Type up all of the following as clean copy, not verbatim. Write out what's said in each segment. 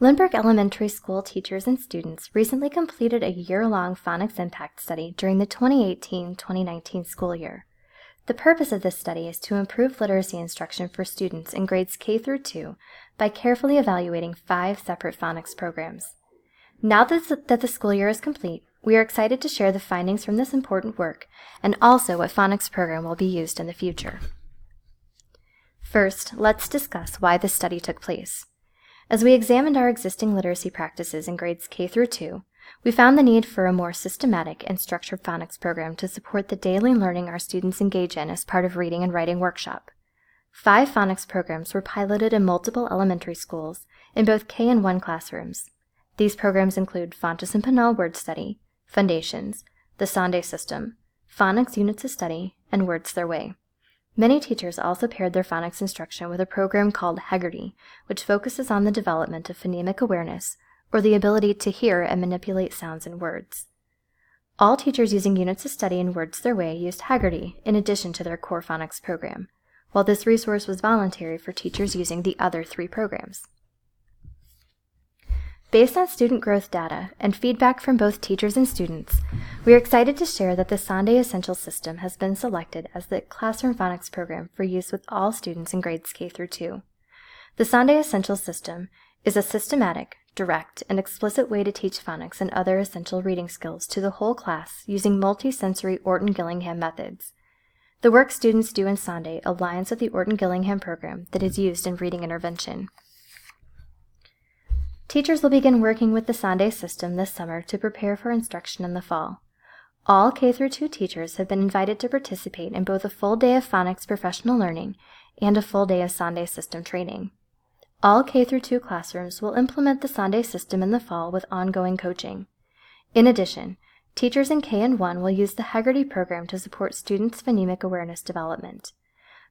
Lindbergh Elementary School teachers and students recently completed a year-long Phonics Impact Study during the 2018-2019 school year. The purpose of this study is to improve literacy instruction for students in grades K through 2 by carefully evaluating 5 separate phonics programs. Now that the school year is complete, we are excited to share the findings from this important work and also what phonics program will be used in the future. First, let's discuss why this study took place. As we examined our existing literacy practices in grades K through 2, we found the need for a more systematic and structured phonics program to support the daily learning our students engage in as part of reading and writing workshop. 5 phonics programs were piloted in multiple elementary schools in both K and 1 classrooms. These programs include Fontes and Pinnell Word Study, Foundations, the Sande System, Phonics Units of Study, and Words Their Way. Many teachers also paired their phonics instruction with a program called Haggerty, which focuses on the development of phonemic awareness, or the ability to hear and manipulate sounds in words. All teachers using Units of Study and Words Their Way used Haggerty in addition to their core phonics program, while this resource was voluntary for teachers using the other 3 programs. Based on student growth data and feedback from both teachers and students, we are excited to share that the Sande Essential System has been selected as the classroom phonics program for use with all students in grades K through 2. The Sande Essential System is a systematic, direct, and explicit way to teach phonics and other essential reading skills to the whole class using multi-sensory Orton-Gillingham methods. The work students do in Sande aligns with the Orton-Gillingham program that is used in reading intervention. Teachers will begin working with the Sande system this summer to prepare for instruction in the fall. All K through 2 teachers have been invited to participate in both a full day of phonics professional learning and a full day of Sande system training. All K through 2 classrooms will implement the Sande system in the fall with ongoing coaching. In addition, teachers in K and 1 will use the Haggerty program to support students' phonemic awareness development.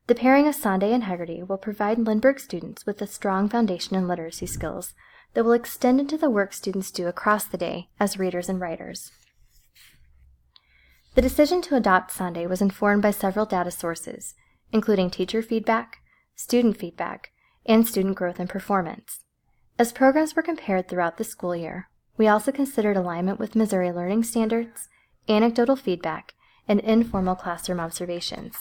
The pairing of Sande and Haggerty will provide Lindbergh students with a strong foundation in literacy skills that will extend into the work students do across the day as readers and writers. The decision to adopt Sande was informed by several data sources, including teacher feedback, student feedback, and student growth and performance. As programs were compared throughout the school year, we also considered alignment with Missouri learning standards, anecdotal feedback, and informal classroom observations.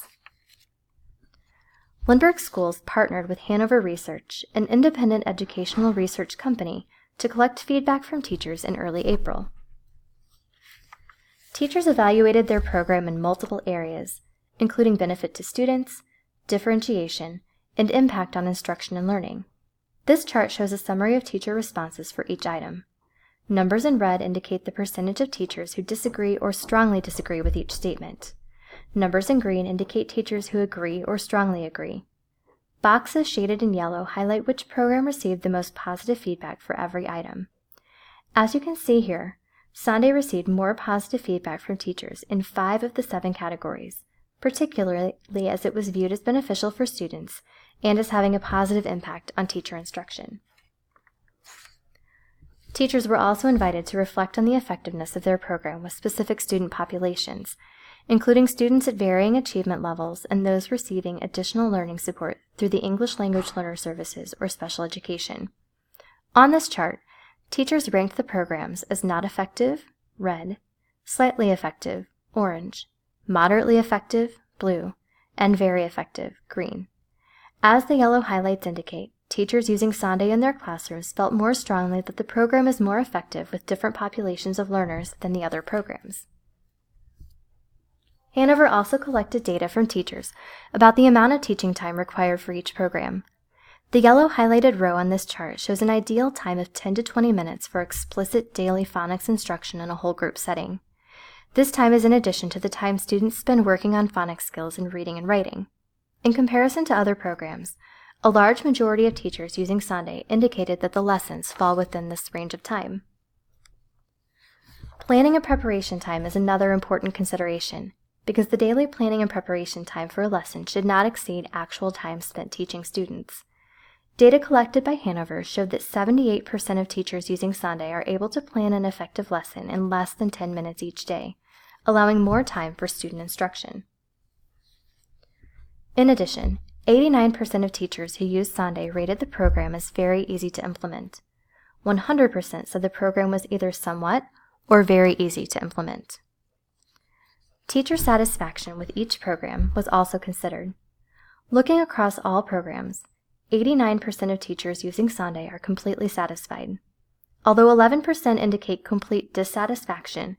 Lindbergh Schools partnered with Hanover Research, an independent educational research company, to collect feedback from teachers in early April. Teachers evaluated their program in multiple areas, including benefit to students, differentiation, and impact on instruction and learning. This chart shows a summary of teacher responses for each item. Numbers in red indicate the percentage of teachers who disagree or strongly disagree with each statement. Numbers in green indicate teachers who agree or strongly agree. Boxes shaded in yellow highlight which program received the most positive feedback for every item. As you can see here, Sande received more positive feedback from teachers in 5 of the 7 categories, particularly as it was viewed as beneficial for students and as having a positive impact on teacher instruction. Teachers were also invited to reflect on the effectiveness of their program with specific student populations, including students at varying achievement levels and those receiving additional learning support through the English Language Learner Services or special education. On this chart, teachers ranked the programs as not effective, red, slightly effective, orange, moderately effective, blue, and very effective, green. As the yellow highlights indicate, teachers using Sande in their classrooms felt more strongly that the program is more effective with different populations of learners than the other programs. Hanover also collected data from teachers about the amount of teaching time required for each program. The yellow highlighted row on this chart shows an ideal time of 10 to 20 minutes for explicit daily phonics instruction in a whole group setting. This time is in addition to the time students spend working on phonics skills in reading and writing. In comparison to other programs, a large majority of teachers using Sande indicated that the lessons fall within this range of time. Planning and preparation time is another important consideration, because the daily planning and preparation time for a lesson should not exceed actual time spent teaching students. Data collected by Hanover showed that 78% of teachers using Sande are able to plan an effective lesson in less than 10 minutes each day, allowing more time for student instruction. In addition, 89% of teachers who used Sande rated the program as very easy to implement. 100% said the program was either somewhat or very easy to implement. Teacher satisfaction with each program was also considered. Looking across all programs, 89% of teachers using Sande are completely satisfied. Although 11% indicate complete dissatisfaction,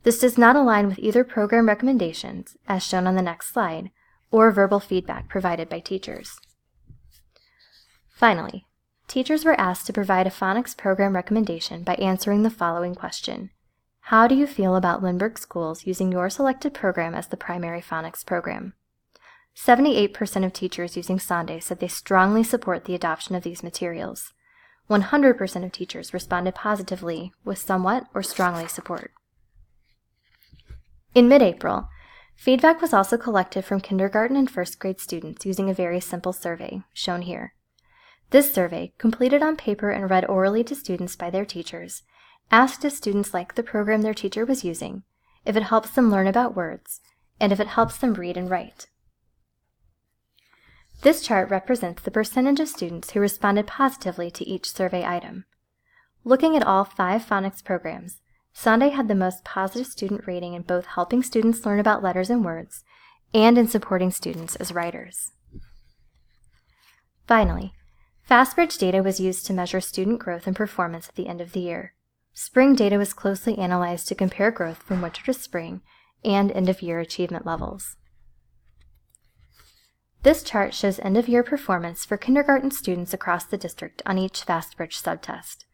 this does not align with either program recommendations, as shown on the next slide, or verbal feedback provided by teachers. Finally, teachers were asked to provide a phonics program recommendation by answering the following question: how do you feel about Lindbergh schools using your selected program as the primary phonics program? 78% of teachers using Sande said they strongly support the adoption of these materials. 100% of teachers responded positively with somewhat or strongly support. In mid-April, feedback was also collected from kindergarten and first grade students using a very simple survey, shown here. This survey, completed on paper and read orally to students by their teachers, asked if students like the program their teacher was using, if it helps them learn about words, and if it helps them read and write. This chart represents the percentage of students who responded positively to each survey item. Looking at all 5 phonics programs, Sande had the most positive student rating in both helping students learn about letters and words and in supporting students as writers. Finally, FastBridge data was used to measure student growth and performance at the end of the year. Spring data was closely analyzed to compare growth from winter to spring and end-of-year achievement levels. This chart shows end-of-year performance for kindergarten students across the district on each FastBridge subtest.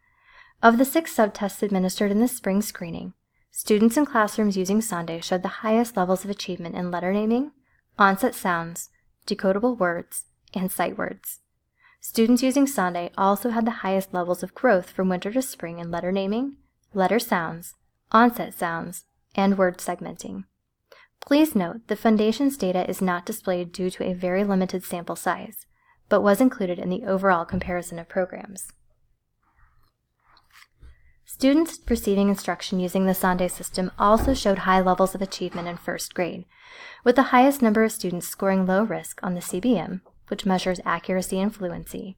Of the 6 subtests administered in the spring screening, students in classrooms using Sande showed the highest levels of achievement in letter naming, onset sounds, decodable words, and sight words. Students using Sande also had the highest levels of growth from winter to spring in letter naming, letter sounds, onset sounds, and word segmenting. Please note the Foundation's data is not displayed due to a very limited sample size, but was included in the overall comparison of programs. Students receiving instruction using the Sande system also showed high levels of achievement in first grade, with the highest number of students scoring low risk on the CBM, which measures accuracy and fluency,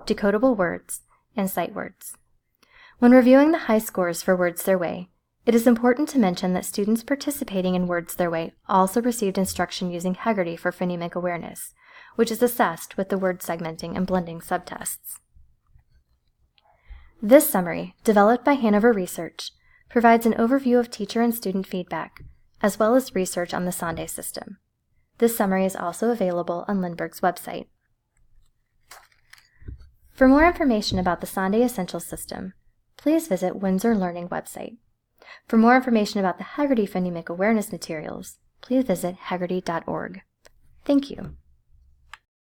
decodable words, and sight words. When reviewing the high scores for Words Their Way, it is important to mention that students participating in Words Their Way also received instruction using Heggerty for phonemic awareness, which is assessed with the word segmenting and blending subtests. This summary, developed by Hanover Research, provides an overview of teacher and student feedback, as well as research on the Sande system. This summary is also available on Lindbergh's website. For more information about the Sande Essentials System, please visit Windsor Learning website. For more information about the Heggerty Phonemic Awareness materials, please visit heggerty.org. Thank you.